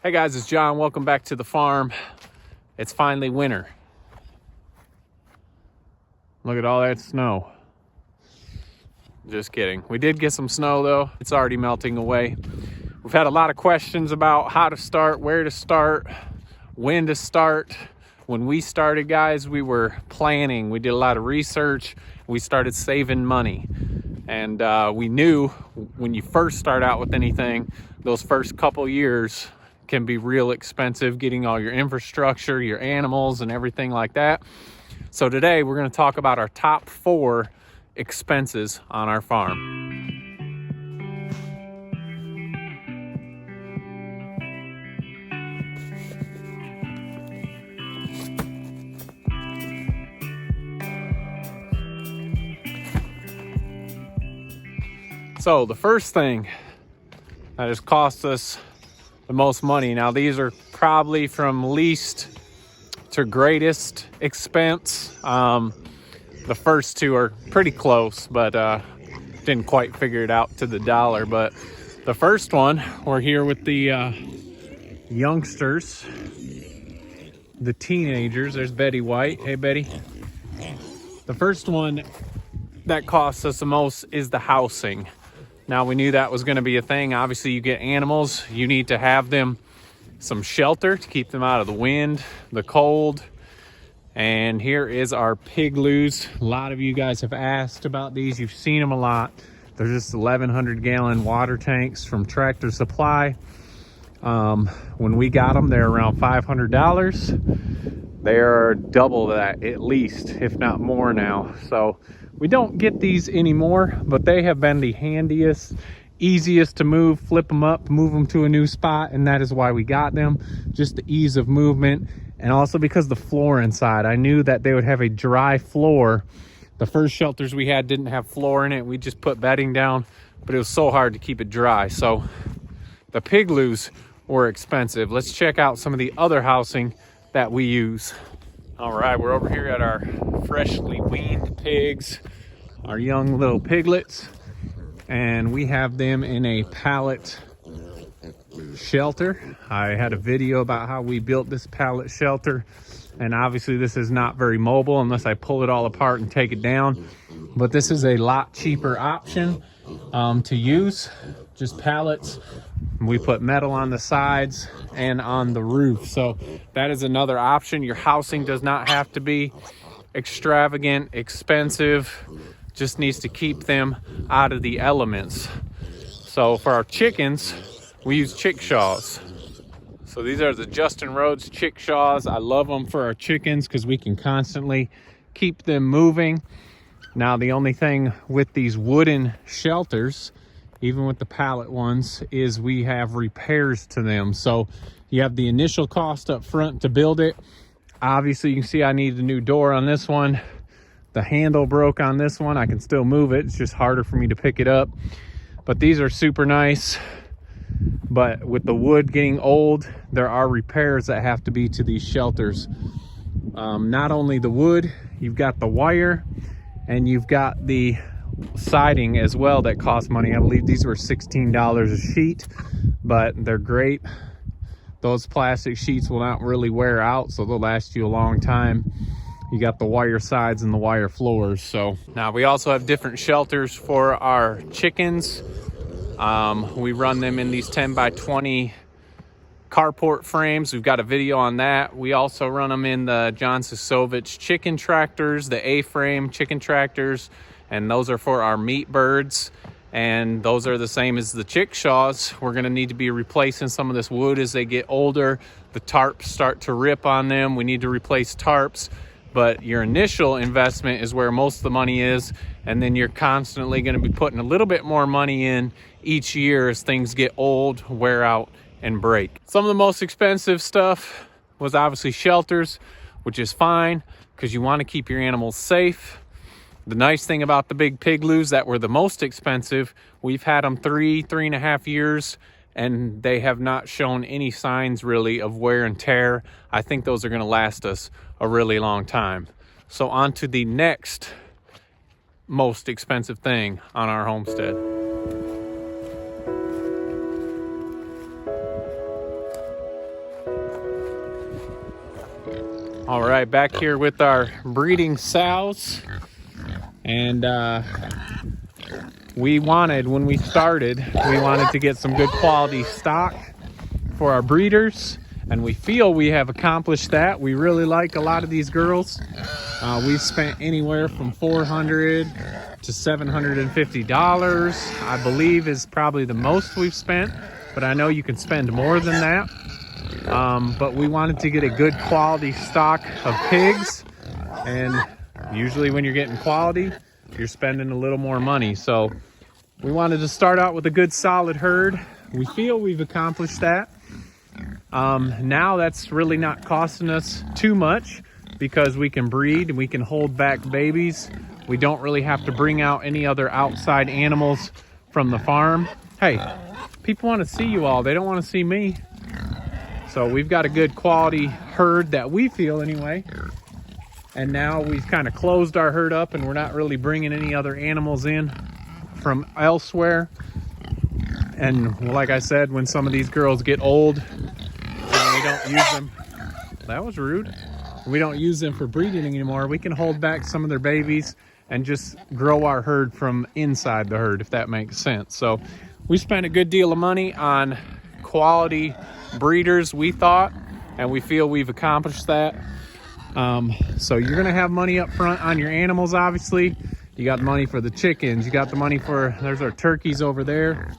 Hey guys, it's John. Welcome back to the farm. It's finally winter. Look at all that snow. Just kidding. We did get some snow though. It's already melting away. We've had a lot of questions about how to start, where to start, when to start. When we started, guys, we were planning. We did a lot of research. We started saving money. And we knew when you first start out with anything, those first couple years can be real expensive, getting all your infrastructure, your animals, and everything like that. So today we're going to talk about our top 4 expenses on our farm. So the first thing that has cost us the most money, now these are probably from least to greatest expense. The first 2 are pretty close, but didn't quite figure it out to the dollar. But the first one, we're here with the youngsters, the teenagers. There's Betty White. Hey, Betty. The first one that costs us the most is the housing. Now, we knew that was going to be a thing. Obviously, you get animals, you need to have them some shelter to keep them out of the wind, the cold. And here is our pigloos. A lot of you guys have asked about these. You've seen them a lot. They're just 1,100 gallon water tanks from Tractor Supply. When we got them, they're around $500. They're double that at least, if not more now. So we don't get these anymore, but they have been the handiest, easiest to move. Flip them up, move them to a new spot, and that is why we got them. Just the ease of movement, and also because the floor inside. I knew that they would have a dry floor. The first shelters we had didn't have floor in it. We just put bedding down, but it was so hard to keep it dry. So the pigloos were expensive. Let's check out some of the other housing that we use. All right, we're over here at our freshly weaned pigs, our young little piglets, and we have them in a pallet shelter. I had a video about how we built this pallet shelter, and obviously this is not very mobile unless I pull it all apart and take it down, but this is a lot cheaper option to use. Just pallets. We put metal on the sides and on the roof, so that is another option. Your housing does not have to be extravagant, expensive, just needs to keep them out of the elements. So for our chickens, we use chickshaws. So these are the Justin Rhodes chickshaws. I love them for our chickens because we can constantly keep them moving. Now the only thing with these wooden shelters, even with the pallet ones, is we have repairs to them. So you have the initial cost up front to build it. Obviously, you can see I need a new door on this one. The handle broke on this one. I can still move it. It's just harder for me to pick it up. But these are super nice. But with the wood getting old, there are repairs that have to be to these shelters. Not only the wood, you've got the wire, and you've got the siding as well that costs money. I believe these were $16 a sheet, but they're great. Those plastic sheets will not really wear out, so they'll last you a long time. You got the wire sides and the wire floors. So now we also have different shelters for our chickens. We run them in these 10 by 20 carport frames. We've got a video on that. We also run them in the John Sosovich chicken tractors, the A-frame chicken tractors, and those are for our meat birds. And those are the same as the chickshaws. We're gonna need to be replacing some of this wood as they get older. The tarps start to rip on them. We need to replace tarps. But your initial investment is where most of the money is, and then you're constantly going to be putting a little bit more money in each year as things get old, wear out, and break. Some of the most expensive stuff was obviously shelters, which is fine because you want to keep your animals safe. The nice thing about the big pigloos that were the most expensive, we've had them 3.5 years, and they have not shown any signs really of wear and tear. I think those are going to last us a really long time. So on to the next most expensive thing on our homestead. All right, back here with our breeding sows. And when we started, we wanted to get some good quality stock for our breeders. And we feel we have accomplished that. We really like a lot of these girls. We've spent anywhere from $400 to $750, I believe is probably the most we've spent. But I know you can spend more than that. But we wanted to get a good quality stock of pigs, and usually when you're getting quality, you're spending a little more money. So we wanted to start out with a good solid herd. We feel we've accomplished that. Now that's really not costing us too much because we can breed and we can hold back babies. We don't really have to bring out any other outside animals from the farm. Hey, people want to see you all. They don't want to see me. So we've got a good quality herd that we feel anyway. And now we've kind of closed our herd up and we're not really bringing any other animals in from elsewhere. And like I said, when some of these girls get old and we don't use them, that was rude. We don't use them for breeding anymore. We can hold back some of their babies and just grow our herd from inside the herd, if that makes sense. So we spent a good deal of money on quality breeders, we thought, and we feel we've accomplished that. So you're gonna have money up front on your animals. Obviously you got money for the chickens, you got the money for, there's our turkeys over there,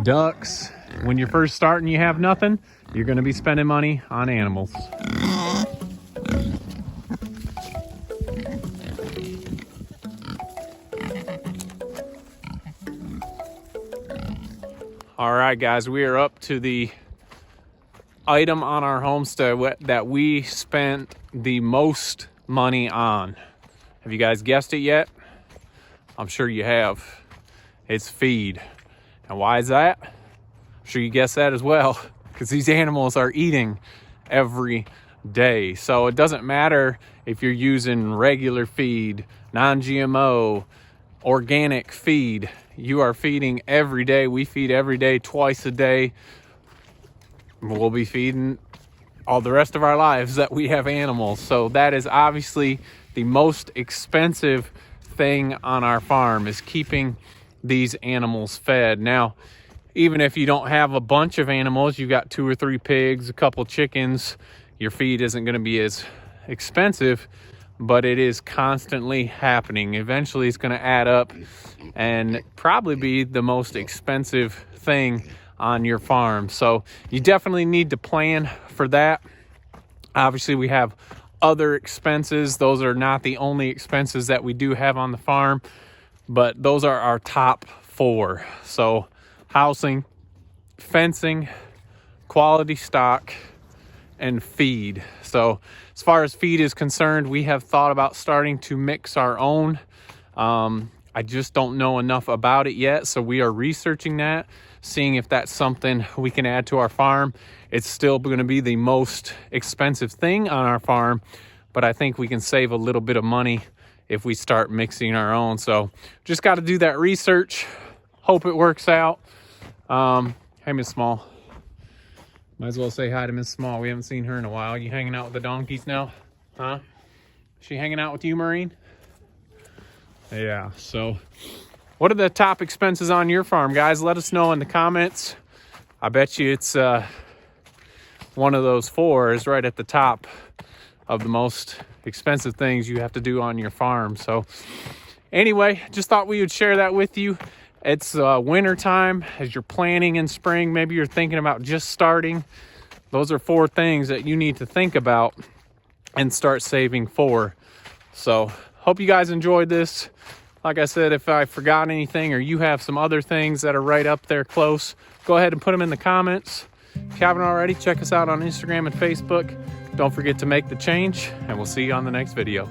ducks. When you're first starting, you have nothing, you're gonna be spending money on animals. All right, guys, we are up to the item on our homestead that we spent the most money on. Have you guys guessed it yet? I'm sure you have. It's feed. And why is that? I'm sure you guessed that as well, because these animals are eating every day. So it doesn't matter if you're using regular feed, non-GMO, organic feed. You are feeding every day. We feed every day, twice a day. We'll be feeding all the rest of our lives that we have animals. So that is obviously the most expensive thing on our farm, is keeping these animals fed. Now, even if you don't have a bunch of animals, you got 2 or 3 pigs, a couple chickens, your feed isn't going to be as expensive, but it is constantly happening. Eventually it's going to add up and probably be the most expensive thing on your farm. So you definitely need to plan for that. Obviously we have other expenses. Those are not the only expenses that we do have on the farm, but those are our top 4. So housing, fencing, quality stock, and feed. So as far as feed is concerned, we have thought about starting to mix our own. I just don't know enough about it yet, so we are researching that, seeing if that's something we can add to our farm. It's still going to be the most expensive thing on our farm, but I think we can save a little bit of money if we start mixing our own. So just got to do that research. Hope it works out. Hey, Miss Small. Might as well say hi to Miss Small. We haven't seen her in a while. You hanging out with the donkeys now? Huh? She hanging out with you, Maureen? Yeah, so what are the top expenses on your farm, guys? Let us know in the comments. I bet you it's one of those 4 is right at the top of the most expensive things you have to do on your farm. So anyway, just thought we would share that with you. It's winter time. As you're planning in spring, maybe you're thinking about just starting. Those are 4 things that you need to think about and start saving for. So hope you guys enjoyed this. Like I said, if I forgot anything or you have some other things that are right up there close, go ahead and put them in the comments. If you haven't already, check us out on Instagram and Facebook. Don't forget to make the change, and we'll see you on the next video.